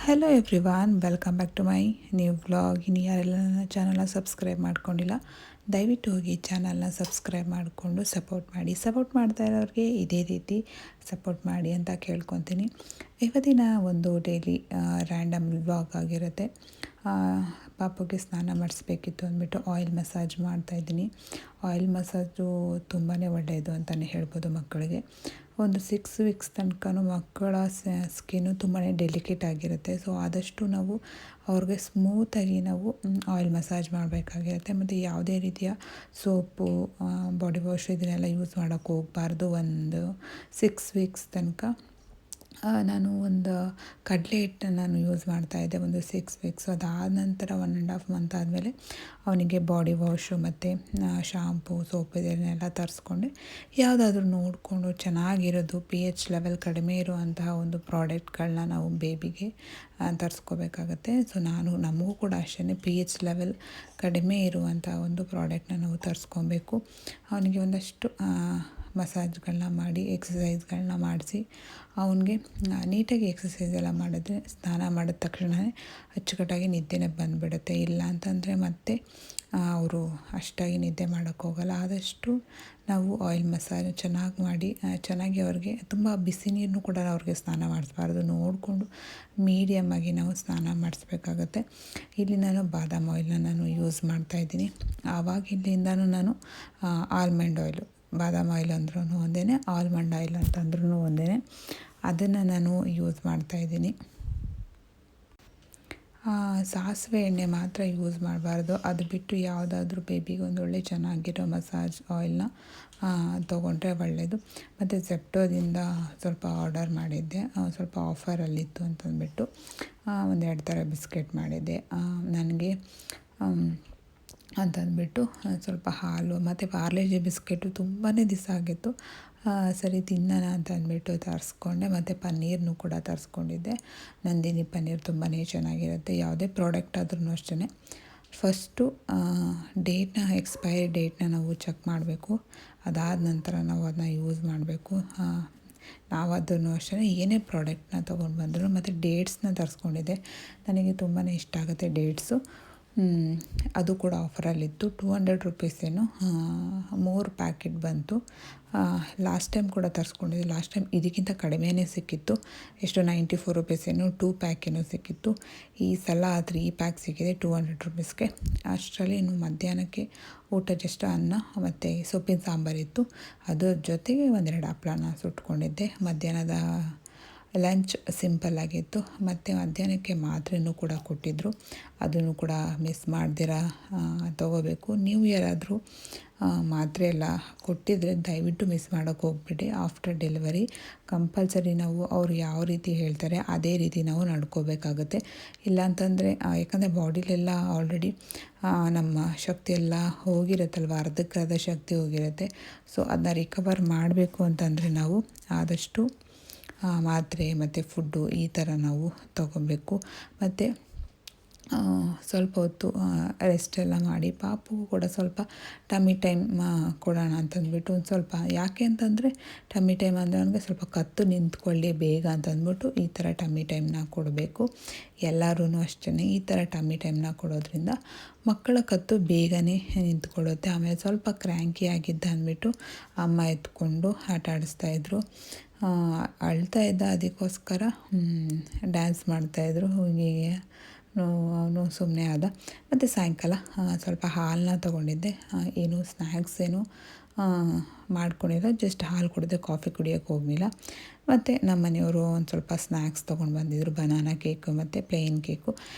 Hello everyone, welcome back to my new vlog. ಇನ್ನು ಯಾರೆಲ್ಲ ನನ್ನ ಚಾನಲ್ನ ಸಬ್ಸ್ಕ್ರೈಬ್ ಮಾಡ್ಕೊಂಡಿಲ್ಲ, ದಯವಿಟ್ಟು ಹೋಗಿ ಚಾನಲ್ನ ಸಬ್ಸ್ಕ್ರೈಬ್ ಮಾಡಿಕೊಂಡು ಸಪೋರ್ಟ್ ಮಾಡ್ತಾ ಇರೋರಿಗೆ ಇದೇ ರೀತಿ ಸಪೋರ್ಟ್ ಮಾಡಿ ಅಂತ ಕೇಳ್ಕೊತೀನಿ. ಇವತ್ತಿನ ಒಂದು ಡೈಲಿ ರ್ಯಾಂಡಮ್ ವ್ಲಾಗ್ ಆಗಿರುತ್ತೆ. ಪಾಪುಗೆ ಸ್ನಾನ ಮಾಡಿಸ್ಬೇಕಿತ್ತು ಅಂದ್ಬಿಟ್ಟು ಆಯಿಲ್ ಮಸಾಜ್ ಮಾಡ್ತಾಯಿದ್ದೀನಿ. ಆಯಿಲ್ ಮಸಾಜು ತುಂಬಾ ಒಳ್ಳೆಯದು ಅಂತಲೇ ಹೇಳ್ಬೋದು ಮಕ್ಕಳಿಗೆ. ಒಂದು 6 ವೀಕ್ಸ್ ತನಕ ಮಕ್ಕಳ ಸ್ಕಿನ್ನು ತುಂಬಾ ಡೆಲಿಕೇಟ್ ಆಗಿರುತ್ತೆ. ಸೊ ಆದಷ್ಟು ನಾವು ಅವ್ರಿಗೆ ಸ್ಮೂತಾಗಿ ನಾವು ಆಯಿಲ್ ಮಸಾಜ್ ಮಾಡಬೇಕಾಗಿರುತ್ತೆ. ಮತ್ತು ಯಾವುದೇ ರೀತಿಯ ಸೋಪು, ಬಾಡಿ ವಾಶ್ ಇದನ್ನೆಲ್ಲ ಯೂಸ್ ಮಾಡೋಕ್ಕೆ ಹೋಗಬಾರ್ದು. ಒಂದು 6 ವೀಕ್ಸ್ ತನಕ ನಾನು ಒಂದು ಕಡಲೆ ಹಿಟ್ಟನ್ನು ನಾನು ಯೂಸ್ ಮಾಡ್ತಾಯಿದ್ದೆ ಒಂದು 6 ವೀಕ್ಸ್. ಅದಾದ ನಂತರ 1.5 ಮಂತ್ ಆದಮೇಲೆ ಅವನಿಗೆ ಬಾಡಿ ವಾಶು ಮತ್ತು ಶಾಂಪು, ಸೋಪ್ ಇದನ್ನೆಲ್ಲ ತರಿಸ್ಕೊಂಡೆ. ಯಾವುದಾದ್ರೂ ನೋಡಿಕೊಂಡು ಚೆನ್ನಾಗಿರೋದು pH ಲೆವೆಲ್ ಕಡಿಮೆ ಇರುವಂತಹ ಒಂದು ಪ್ರಾಡಕ್ಟ್ಗಳನ್ನ ನಾವು ಬೇಬಿಗೆ ತರಿಸ್ಕೋಬೇಕಾಗತ್ತೆ. ಸೊ ನಮಗೂ ಕೂಡ ಅಷ್ಟೇ pH ಲೆವೆಲ್ ಕಡಿಮೆ ಇರುವಂಥ ಒಂದು ಪ್ರಾಡಕ್ಟ್ನ ನಾವು ತರಿಸ್ಕೊಬೇಕು. ಅವನಿಗೆ ಒಂದಷ್ಟು ಮಸಾಜ್ಗಳನ್ನ ಮಾಡಿ, ಎಕ್ಸಸೈಸ್ಗಳನ್ನ ಮಾಡಿಸಿ ಅವನಿಗೆ ನೀಟಾಗಿ ಎಕ್ಸಸೈಸ್ ಎಲ್ಲ ಮಾಡಿದ್ರೆ ಸ್ನಾನ ಮಾಡಿದ ತಕ್ಷಣವೇ ಅಚ್ಚುಕಟ್ಟಾಗಿ ನಿದ್ದೆನೇ ಬಂದುಬಿಡುತ್ತೆ. ಇಲ್ಲ ಅಂತಂದರೆ ಮತ್ತೆ ಅವರು ಅಷ್ಟಾಗಿ ನಿದ್ದೆ ಮಾಡೋಕ್ಕೋಗಲ್ಲ. ಆದಷ್ಟು ನಾವು ಆಯಿಲ್ ಮಸಾಜ್ ಚೆನ್ನಾಗಿ ಮಾಡಿ, ಚೆನ್ನಾಗಿ ಅವ್ರಿಗೆ ತುಂಬ ಬಿಸಿ ನೀರನ್ನು ಕೂಡ ಅವ್ರಿಗೆ ಸ್ನಾನ ಮಾಡಿಸ್ಬಾರ್ದು. ನೋಡಿಕೊಂಡು ಮೀಡಿಯಮ್ಮಾಗಿ ನಾವು ಸ್ನಾನ ಮಾಡಿಸ್ಬೇಕಾಗತ್ತೆ. ಇಲ್ಲಿ ನಾನು ಬಾದಾಮ್ ಆಯಿಲ್ನ ನಾನು ಯೂಸ್ ಮಾಡ್ತಾಯಿದ್ದೀನಿ. ಆವಾಗಿಂದಲೂ ನಾನು ಆಲ್ಮಂಡ್ ಆಯಿಲು, ಬಾದಾಮ್ ಆಯಿಲ್ ಅಂದ್ರೂ ಒಂದೇ, ಆಲ್ಮಂಡ್ ಆಯಿಲ್ ಅಂತಂದ್ರೂ ಒಂದೇ, ಅದನ್ನು ನಾನು ಯೂಸ್ ಮಾಡ್ತಾಯಿದ್ದೀನಿ. ಸಾಸಿವೆ ಎಣ್ಣೆ ಮಾತ್ರ ಯೂಸ್ ಮಾಡಬಾರ್ದು. ಅದು ಬಿಟ್ಟು ಯಾವುದಾದ್ರೂ ಬೇಬಿಗೆ ಒಂದೊಳ್ಳೆ ಚೆನ್ನಾಗಿರೋ ಮಸಾಜ್ ಆಯಿಲ್ನ ತೊಗೊಂಡ್ರೆ ಒಳ್ಳೆಯದು. ಮತ್ತು ಜೆಪ್ಟೋದಿಂದ ಸ್ವಲ್ಪ ಆರ್ಡರ್ ಮಾಡಿದ್ದೆ, ಸ್ವಲ್ಪ ಆಫರಲ್ಲಿತ್ತು ಅಂತಂದ್ಬಿಟ್ಟು 1-2 ಥರ ಬಿಸ್ಕೆಟ್ ಮಾಡಿದ್ದೆ. ನನಗೆ ಅಂತಂದ್ಬಿಟ್ಟು ಸ್ವಲ್ಪ ಹಾಲು ಮತ್ತು ಪಾರ್ಲೆಜಿ ಬಿಸ್ಕೆಟು ತುಂಬಾ ದಿವಸ ಆಗಿತ್ತು. ಸರಿ ತಿನ್ನೋಣ ಅಂತ ಅಂದ್ಬಿಟ್ಟು ತರಿಸ್ಕೊಂಡೆ. ಮತ್ತು ಪನ್ನೀರನ್ನು ಕೂಡ ತರಿಸ್ಕೊಂಡಿದ್ದೆ. ನಂದಿನಿ ಪನ್ನೀರ್ ತುಂಬಾ ಚೆನ್ನಾಗಿರುತ್ತೆ. ಯಾವುದೇ ಪ್ರಾಡಕ್ಟ್ ಆದ್ರೂ ಅಷ್ಟೇ, ಫಸ್ಟು ಎಕ್ಸ್ಪೈರಿ ಡೇಟ್ನ ನಾವು ಚೆಕ್ ಮಾಡಬೇಕು. ಅದಾದ ನಂತರ ನಾವು ಅದನ್ನ ಯೂಸ್ ಮಾಡಬೇಕು. ನಾವದನ್ನು ಅಷ್ಟೇ ಏನೇ ಪ್ರಾಡಕ್ಟ್ನ ತೊಗೊಂಡು ಬಂದರೂ. ಮತ್ತು ಡೇಟ್ಸ್ನ ತರಿಸ್ಕೊಂಡಿದ್ದೆ, ನನಗೆ ತುಂಬಾ ಇಷ್ಟ ಆಗುತ್ತೆ ಡೇಟ್ಸು. ಅದು ಕೂಡ ಆಫರಲ್ಲಿತ್ತು. 200 ರುಪೀಸೇನು 3 ಪ್ಯಾಕೆಟ್ ಬಂತು. ಲಾಸ್ಟ್ ಟೈಮ್ ಕೂಡ ತರಿಸ್ಕೊಂಡಿದ್ದೆ. ಲಾಸ್ಟ್ ಟೈಮ್ ಇದಕ್ಕಿಂತ ಕಡಿಮೆನೇ ಸಿಕ್ಕಿತ್ತು. ಎಷ್ಟು 94 ರುಪೀಸೇನು 2 ಪ್ಯಾಕೇನೋ ಸಿಕ್ಕಿತ್ತು. ಈ ಸಲ 3 ಪ್ಯಾಕ್ ಸಿಕ್ಕಿದೆ 200 ರುಪೀಸ್ಗೆ. ಅಷ್ಟರಲ್ಲಿ ಇನ್ನು ಮಧ್ಯಾಹ್ನಕ್ಕೆ ಊಟ ಜಸ್ಟ್ ಅನ್ನ ಮತ್ತು ಸೊಪ್ಪಿನ ಸಾಂಬಾರಿತ್ತು. ಅದ್ರ ಜೊತೆಗೆ 1-2 ಹಪ್ಪಳನ ಸುಟ್ಕೊಂಡಿದ್ದೆ. ಮಧ್ಯಾಹ್ನದ ಲಂಚ್ ಸಿಂಪಲ್ಲಾಗಿತ್ತು. ಮತ್ತು ಮಧ್ಯಾಹ್ನಕ್ಕೆ ಮಾತ್ರೆನೂ ಕೂಡ ಕೊಟ್ಟಿದ್ದರು, ಅದನ್ನು ಕೂಡ ಮಿಸ್ ಮಾಡ್ದಿರ ತೊಗೋಬೇಕು. ನೀವು ಯಾರಾದರೂ ಮಾತ್ರೆ ಎಲ್ಲ ಕೊಟ್ಟಿದ್ದರೆ ದಯವಿಟ್ಟು ಮಿಸ್ ಮಾಡೋಕ್ಕೆ ಹೋಗ್ಬಿಡಿ. ಆಫ್ಟರ್ ಡೆಲಿವರಿ ಕಂಪಲ್ಸರಿ ನಾವು ಅವ್ರು ಯಾವ ರೀತಿ ಹೇಳ್ತಾರೆ ಅದೇ ರೀತಿ ನಾವು ನಡ್ಕೋಬೇಕಾಗುತ್ತೆ. ಇಲ್ಲಾಂತಂದರೆ ಯಾಕಂದರೆ ಬಾಡಿಲೆಲ್ಲ ಆಲ್ರೆಡಿ ನಮ್ಮ ಶಕ್ತಿ ಎಲ್ಲ ಹೋಗಿರುತ್ತಲ್ವ, ಅರ್ಧಕ್ಕರ್ಧ ಶಕ್ತಿ ಹೋಗಿರುತ್ತೆ. ಸೊ ಅದನ್ನ ರಿಕವರ್ ಮಾಡಬೇಕು ಅಂತಂದರೆ ನಾವು ಆದಷ್ಟು ಮಾತ್ರೆ ಮತ್ತು ಫುಡ್ಡು ಈ ಥರ ನಾವು ತೊಗೊಬೇಕು. ಮತ್ತು ಸ್ವಲ್ಪ ಹೊತ್ತು ರೆಸ್ಟೆಲ್ಲ ಮಾಡಿ ಪಾಪುಗೂ ಕೂಡ ಸ್ವಲ್ಪ ಟಮ್ಮಿ ಟೈಮ್ ಕೊಡೋಣ ಅಂತಂದ್ಬಿಟ್ಟು ಒಂದು ಸ್ವಲ್ಪ, ಯಾಕೆ ಅಂತಂದರೆ ಟಮ್ಮಿ ಟೈಮ್ ಅಂದರೆ ಅವನಿಗೆ ಸ್ವಲ್ಪ ಕತ್ತು ನಿಂತ್ಕೊಳ್ಳಿ ಬೇಗ ಅಂತಂದ್ಬಿಟ್ಟು ಈ ಥರ ಟಮ್ಮಿ ಟೈಮ್ನ ಕೊಡಬೇಕು. ಎಲ್ಲರೂ ಅಷ್ಟೇ ಈ ಥರ ಟಮ್ಮಿ ಟೈಮ್ನ ಕೊಡೋದ್ರಿಂದ ಮಕ್ಕಳ ಕತ್ತು ಬೇಗನೆ ನಿಂತ್ಕೊಳ್ಳುತ್ತೆ. ಆಮೇಲೆ ಸ್ವಲ್ಪ ಕ್ರ್ಯಾಂಕಿ ಆಗಿದ್ದ ಅಂದ್ಬಿಟ್ಟು ಅಮ್ಮ ಎತ್ಕೊಂಡು ಆಟ ಆಡಿಸ್ತಾಯಿದ್ರು, ಅಳ್ತಾ ಇದ್ದ. ಅದಕ್ಕೋಸ್ಕರ ಡ್ಯಾನ್ಸ್ ಮಾಡ್ತಾಯಿದ್ರು. ಹೀಗೆ ಅವನು ಸುಮ್ಮನೆ ಆದ. ಮತ್ತು ಸಾಯಂಕಾಲ ಸ್ವಲ್ಪ ಹಾಲನ್ನ ತೊಗೊಂಡಿದ್ದೆ. ಸ್ನ್ಯಾಕ್ಸ್ ಏನು ಮಾಡ್ಕೊಂಡಿಲ್ಲ, ಜಸ್ಟ್ ಹಾಲು ಕುಡಿದೆ, ಕಾಫಿ ಕುಡಿಯೋಕ್ಕೆ ಹೋಗಲಿಲ್ಲ. ಮತ್ತು ನಮ್ಮ ಮನೆಯವರು ಒಂದು ಸ್ವಲ್ಪ ಸ್ನ್ಯಾಕ್ಸ್ ತೊಗೊಂಡು ಬಂದಿದ್ದರು, ಬನಾನಾ ಕೇಕು ಮತ್ತು ಪ್ಲೇನ್ ಕೇಕು.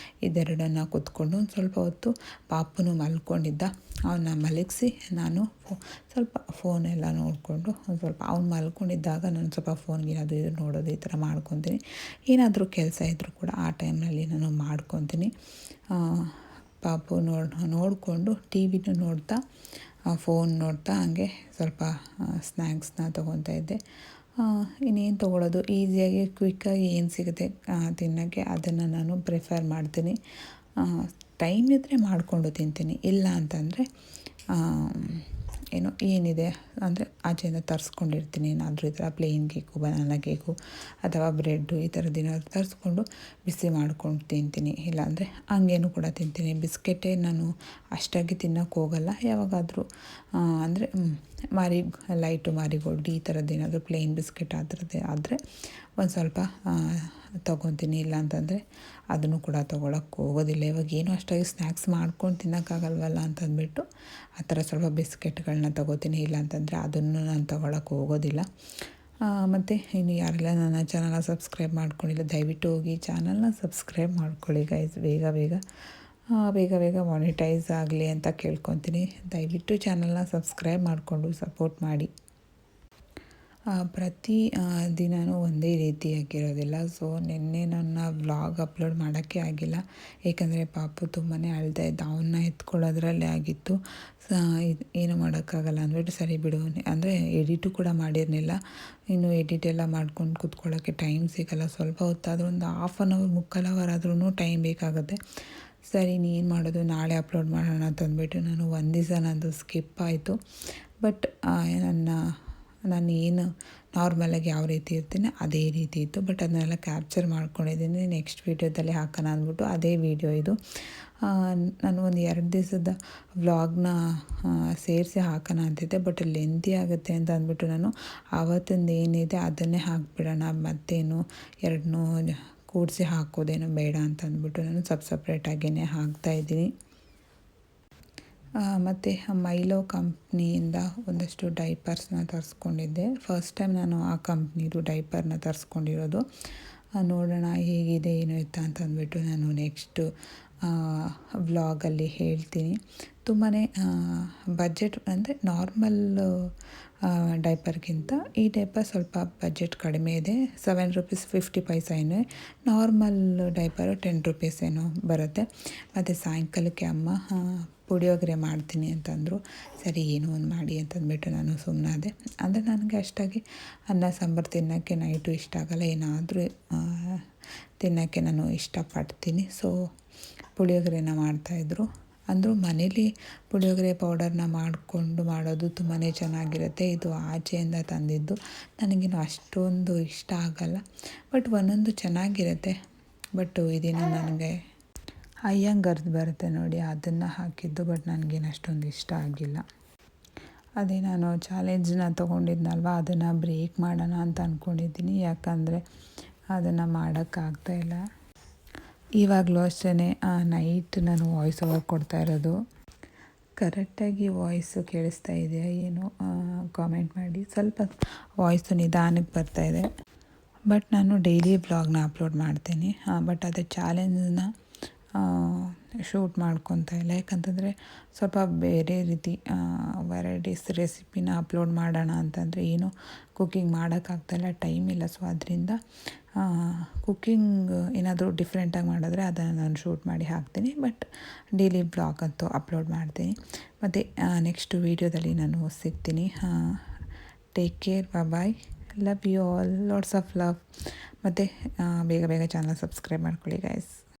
ಇದೆರಡನ್ನು ಕೂತ್ಕೊಂಡು ಒಂದು ಸ್ವಲ್ಪ ಹೊತ್ತು ಪಾಪುನು ಮಲ್ಕೊಂಡಿದ್ದ. ಅವನ್ನ ಮಲಗಿಸಿ ನಾನು ಸ್ವಲ್ಪ ಫೋನೆಲ್ಲ ನೋಡಿಕೊಂಡು ಒಂದು ಸ್ವಲ್ಪ ಅವ್ನು ಮಲ್ಕೊಂಡಿದ್ದಾಗ ನಾನು ಸ್ವಲ್ಪ ಫೋನ್ಗೆ ಅದು ಇದು ನೋಡೋದು ಈ ಥರ ಮಾಡ್ಕೊತೀನಿ. ಏನಾದರೂ ಕೆಲಸ ಇದ್ದರೂ ಕೂಡ ಆ ಟೈಮ್ನಲ್ಲಿ ನಾನು ಮಾಡ್ಕೊತೀನಿ. ಪಾಪು ನೋಡಿಕೊಂಡು ಟಿ ವಿನೂ ನೋಡ್ತಾ, ಫೋನ್ ನೋಡ್ತಾ ಹಂಗೆ ಸ್ವಲ್ಪ ಸ್ನ್ಯಾಕ್ಸ್ನ ತೊಗೊತಾ ಇದ್ದೆ. ಇನ್ನೇನು ತೊಗೊಳೋದು, ಈಸಿಯಾಗಿ ಕ್ವಿಕ್ಕಾಗಿ ಏನು ಸಿಗುತ್ತೆ ತಿನ್ನೋಕ್ಕೆ ಅದನ್ನು ನಾನು ಪ್ರಿಫರ್ ಮಾಡ್ತೀನಿ. ಟೈಮ್ ಇದ್ದರೆ ಮಾಡಿಕೊಂಡು ತಿಂತೀನಿ, ಇಲ್ಲ ಅಂತಂದರೆ ಏನೋ ಏನಿದೆ ಅಂದರೆ ಆಚೆಯಿಂದ ತರಿಸ್ಕೊಂಡಿರ್ತೀನಿ. ಏನಾದರೂ ಈ ಥರ ಪ್ಲೇನ್ ಕೇಕು, ಬನಾನಾ ಕೇಕು ಅಥವಾ ಬ್ರೆಡ್ಡು ಈ ಥರದ್ದು ಏನಾದರೂ ತರಿಸ್ಕೊಂಡು ಬಿಸಿ ಮಾಡ್ಕೊಂಡು ತಿಂತೀನಿ. ಇಲ್ಲಾಂದರೆ ಹಂಗೇನು ಕೂಡ ತಿಂತೀನಿ. ಬಿಸ್ಕೆಟೇ ನಾನು ಅಷ್ಟಾಗಿ ತಿನ್ನೋಕ್ಕೆ ಹೋಗಲ್ಲ. ಯಾವಾಗಾದರೂ ಅಂದರೆ ಲೈಟು ಮಾರಿಗೋಲ್ಡ್ ಈ ಥರದ್ದು ಏನಾದರೂ ಪ್ಲೇನ್ ಬಿಸ್ಕೆಟ್ ಆ ಥರದ್ದೇ ಆದರೆ ಒಂದು ಸ್ವಲ್ಪ ತೊಗೊತೀನಿ. ಇಲ್ಲ ಅಂತಂದರೆ ಅದನ್ನು ಕೂಡ ತೊಗೊಳಕ್ಕೆ ಹೋಗೋದಿಲ್ಲ. ಇವಾಗ ಏನೂ ಅಷ್ಟಾಗಿ ಸ್ನ್ಯಾಕ್ಸ್ ಮಾಡ್ಕೊಂಡು ತಿನ್ನೋಕ್ಕಾಗಲ್ವಲ್ಲ ಅಂತಂದ್ಬಿಟ್ಟು ಆ ಥರ ಸ್ವಲ್ಪ ಬಿಸ್ಕೆಟ್ಗಳನ್ನ ತೊಗೋತೀನಿ. ಇಲ್ಲ ಅಂತಂದರೆ ಅದನ್ನು ನಾನು ತೊಗೊಳಕ್ಕೆ ಹೋಗೋದಿಲ್ಲ. ಮತ್ತು ಇನ್ನು ಯಾರೆಲ್ಲ ನನ್ನ ಚಾನಲ್ನ ಸಬ್ಸ್ಕ್ರೈಬ್ ಮಾಡ್ಕೊಂಡಿಲ್ಲ ದಯವಿಟ್ಟು ಹೋಗಿ ಚಾನಲ್ನ ಸಬ್ಸ್ಕ್ರೈಬ್ ಮಾಡ್ಕೊಳ್ಳಿ ಗೈಸ್. ಬೇಗ ಬೇಗ ಮಾನಿಟೈಸ್ ಆಗಲಿ ಅಂತ ಕೇಳ್ಕೊತೀನಿ. ದಯವಿಟ್ಟು ಚಾನಲ್ನ ಸಬ್ಸ್ಕ್ರೈಬ್ ಮಾಡಿಕೊಂಡು ಸಪೋರ್ಟ್ ಮಾಡಿ. ಪ್ರತಿ ದಿನವೂ ಒಂದೇ ರೀತಿಯಾಗಿರೋದಿಲ್ಲ. ಸೊ ನಿನ್ನೆ ನನ್ನ ವ್ಲಾಗ್ ಅಪ್ಲೋಡ್ ಮಾಡೋಕ್ಕೆ ಆಗಿಲ್ಲ. ಏಕೆಂದರೆ ಪಾಪು ತುಂಬಾ ಅಳ್ತಾ ಇದ್ದ. ಅವನ್ನ ಎತ್ಕೊಳ್ಳೋದ್ರಲ್ಲೇ ಆಗಿತ್ತು. ಏನು ಮಾಡೋಕ್ಕಾಗಲ್ಲ ಅಂದ್ಬಿಟ್ಟು ಸರಿ ಬಿಡು ಅಂದರೆ ಎಡಿಟು ಕೂಡ ಮಾಡಿರಲಿಲ್ಲ. ಇನ್ನು ಎಡಿಟ್ ಎಲ್ಲ ಮಾಡ್ಕೊಂಡು ಕೂತ್ಕೊಳ್ಳೋಕ್ಕೆ ಟೈಮ್ ಸಿಗೋಲ್ಲ. ಸ್ವಲ್ಪ ಹೊತ್ತಾದರೂ ಒಂದು ಹಾಫ್ ಆನ್ ಅವರ್ ಮುಕ್ಕಾಲು ಅವರ್ ಆದ್ರೂ ಟೈಮ್ ಬೇಕಾಗುತ್ತೆ. ಸರಿ ಏನು ಮಾಡೋದು, ನಾಳೆ ಅಪ್ಲೋಡ್ ಮಾಡೋಣ ಅಂತಂದ್ಬಿಟ್ಟು ನಾನು ಒಂದು ದಿವಸ ನಂದು ಸ್ಕಿಪ್ ಆಯಿತು. ಬಟ್ ನಾನು ಏನು ನಾರ್ಮಲಾಗಿ ಯಾವ ರೀತಿ ಇರ್ತೀನಿ ಅದೇ ರೀತಿ ಇತ್ತು. ಬಟ್ ಅದನ್ನೆಲ್ಲ ಕ್ಯಾಪ್ಚರ್ ಮಾಡ್ಕೊಂಡಿದ್ದೀನಿ. ನೆಕ್ಸ್ಟ್ ವೀಡಿಯೋದಲ್ಲಿ ಹಾಕೋಣ ಅಂದ್ಬಿಟ್ಟು ಅದೇ ವೀಡಿಯೋ ಇದು. ನಾನು ಒಂದು 2 ದಿವಸದ ವ್ಲಾಗ್ನ ಸೇರಿಸಿ ಹಾಕೋಣ ಅಂತಿದ್ದೆ. ಬಟ್ ಲೆಂತಿ ಆಗುತ್ತೆ ಅಂತ ಅಂದ್ಬಿಟ್ಟು ನಾನು ಆವತ್ತಿಂದು ಏನಿದೆ ಅದನ್ನೇ ಹಾಕಿಬಿಡೋಣ, ಮತ್ತೇನು ಎರಡನ್ನೂ ಕೂಡಿಸಿ ಹಾಕೋದೇನು ಬೇಡ ಅಂತ ಅಂದ್ಬಿಟ್ಟು ನಾನು ಸಪ್ರೇಟಾಗಿಯೇ ಹಾಕ್ತಾಯಿದ್ದೀನಿ. ಮತ್ತು ಮೈಲೋ ಕಂಪ್ನಿಯಿಂದ ಒಂದಷ್ಟು ಡೈಪರ್ಸ್ನ ತರಿಸ್ಕೊಂಡಿದ್ದೆ. ಫಸ್ಟ್ ಟೈಮ್ ನಾನು ಆ ಕಂಪ್ನಿದು ಡೈಪರ್ನ ತರಿಸ್ಕೊಂಡಿರೋದು. ನೋಡೋಣ ಹೇಗಿದೆ ಏನು ಇತ್ತ ಅಂತಂದ್ಬಿಟ್ಟು ನಾನು ನೆಕ್ಸ್ಟು ವ್ಲಾಗಲ್ಲಿ ಹೇಳ್ತೀನಿ. ತುಂಬಾ ಬಜೆಟ್ ಅಂದರೆ ನಾರ್ಮಲ್ ಡೈಪರ್ಗಿಂತ ಈ ಡೈಪರ್ ಸ್ವಲ್ಪ ಬಜೆಟ್ ಕಡಿಮೆ ಇದೆ. ₹7.50 ಏನೋ. ನಾರ್ಮಲ್ ಡೈಪರು ₹10 ಏನೋ ಬರುತ್ತೆ. ಮತ್ತು ಸಾಯಂಕಾಲಕ್ಕೆ ಅಮ್ಮ ಪುಳಿಯೋಗರೆ ಮಾಡ್ತೀನಿ ಅಂತಂದರು. ಸರಿ ಏನೋ ಒಂದು ಮಾಡಿ ಅಂತಂದ್ಬಿಟ್ಟು ನಾನು ಸುಮ್ಮನಾದೆ. ಅಂದರೆ ನನಗೆ ಅಷ್ಟಾಗಿ ಅನ್ನ ಸಾಂಬಾರು ತಿನ್ನೋಕ್ಕೆ ನೈಟು ಇಷ್ಟ ಆಗೋಲ್ಲ. ಏನಾದರೂ ತಿನ್ನೋಕ್ಕೆ ನಾನು ಇಷ್ಟಪಡ್ತೀನಿ. ಸೊ ಪುಳಿಯೋಗರೆನ ಮಾಡ್ತಾಯಿದ್ರು. ಅಂದರೂ ಮನೇಲಿ ಪುಳಿಯೋಗರೆ ಪೌಡರ್ನ ಮಾಡಿಕೊಂಡು ಮಾಡೋದು ತುಂಬಾ ಚೆನ್ನಾಗಿರುತ್ತೆ. ಇದು ಆಚೆಯಿಂದ ತಂದಿದ್ದು ನನಗೇನು ಅಷ್ಟೊಂದು ಇಷ್ಟ ಆಗೋಲ್ಲ. ಬಟ್ ಒಂದೊಂದು ಚೆನ್ನಾಗಿರುತ್ತೆ. ಬಟ್ ಇದೇನೋ ನನಗೆ ಅಯ್ಯಂಗರ್ದು ಬರುತ್ತೆ ನೋಡಿ, ಅದನ್ನು ಹಾಕಿದ್ದು. ಬಟ್ ನನಗೇನು ಅಷ್ಟೊಂದು ಇಷ್ಟ ಆಗಿಲ್ಲ. ಅದೇ ನಾನು ಚಾಲೆಂಜ್ನ ತೊಗೊಂಡಿದ್ನಲ್ವ, ಅದನ್ನು ಬ್ರೇಕ್ ಮಾಡೋಣ ಅಂತ ಅಂದ್ಕೊಂಡಿದ್ದೀನಿ. ಯಾಕಂದರೆ ಅದನ್ನು ಮಾಡೋಕ್ಕಾಗ್ತಾಯಿಲ್ಲ. ಇವಾಗಲೂ ಅಷ್ಟೇ ನೈಟ್ ನಾನು ವಾಯ್ಸ್ ಓವರ್ ಕೊಡ್ತಾ ಇರೋದು. ಕರೆಕ್ಟಾಗಿ ವಾಯ್ಸು ಕೇಳಿಸ್ತಾ ಇದೆಯಾ ಏನೋ ಕಾಮೆಂಟ್ ಮಾಡಿ. ಸ್ವಲ್ಪ ವಾಯ್ಸು ನಿಧಾನಕ್ಕೆ ಬರ್ತಾಯಿದೆ. ಬಟ್ ನಾನು ಡೈಲಿ ವ್ಲಾಗ್ನ ಅಪ್ಲೋಡ್ ಮಾಡ್ತೀನಿ. ಬಟ್ ಅದೇ ಚಾಲೆಂಜನ್ನ ಶೂಟ್ ಮಾಡ್ಕೊತಾ ಇಲ್ಲ. ಯಾಕಂತಂದರೆ ಸ್ವಲ್ಪ ಬೇರೆ ರೀತಿ ವೆರೈಟೀಸ್ ರೆಸಿಪಿನ ಅಪ್ಲೋಡ್ ಮಾಡೋಣ ಅಂತಂದರೆ ಏನೂ ಕುಕ್ಕಿಂಗ್ ಮಾಡೋಕ್ಕಾಗ್ತಾಯಿಲ್ಲ, ಟೈಮ್ ಇಲ್ಲ. ಸೊ ಅದರಿಂದ ಕುಕ್ಕಿಂಗ್ ಏನಾದರೂ ಡಿಫ್ರೆಂಟಾಗಿ ಮಾಡಿದ್ರೆ ಅದನ್ನು ನಾನು ಶೂಟ್ ಮಾಡಿ ಹಾಕ್ತೀನಿ. ಬಟ್ ಡೈಲಿ ಬ್ಲಾಗ್ ಅಂತೂ ಅಪ್ಲೋಡ್ ಮಾಡ್ತೀನಿ. ಮತ್ತು ನೆಕ್ಸ್ಟ್ ವೀಡಿಯೋದಲ್ಲಿ ನಾನು ಸಿಗ್ತೀನಿ. Take care, bye, love you all, lots of love. ಮತ್ತು ಬೇಗ ಚಾನಲ್ ಸಬ್ಸ್ಕ್ರೈಬ್ ಮಾಡ್ಕೊಳ್ಳಿ ಗೈಸ್.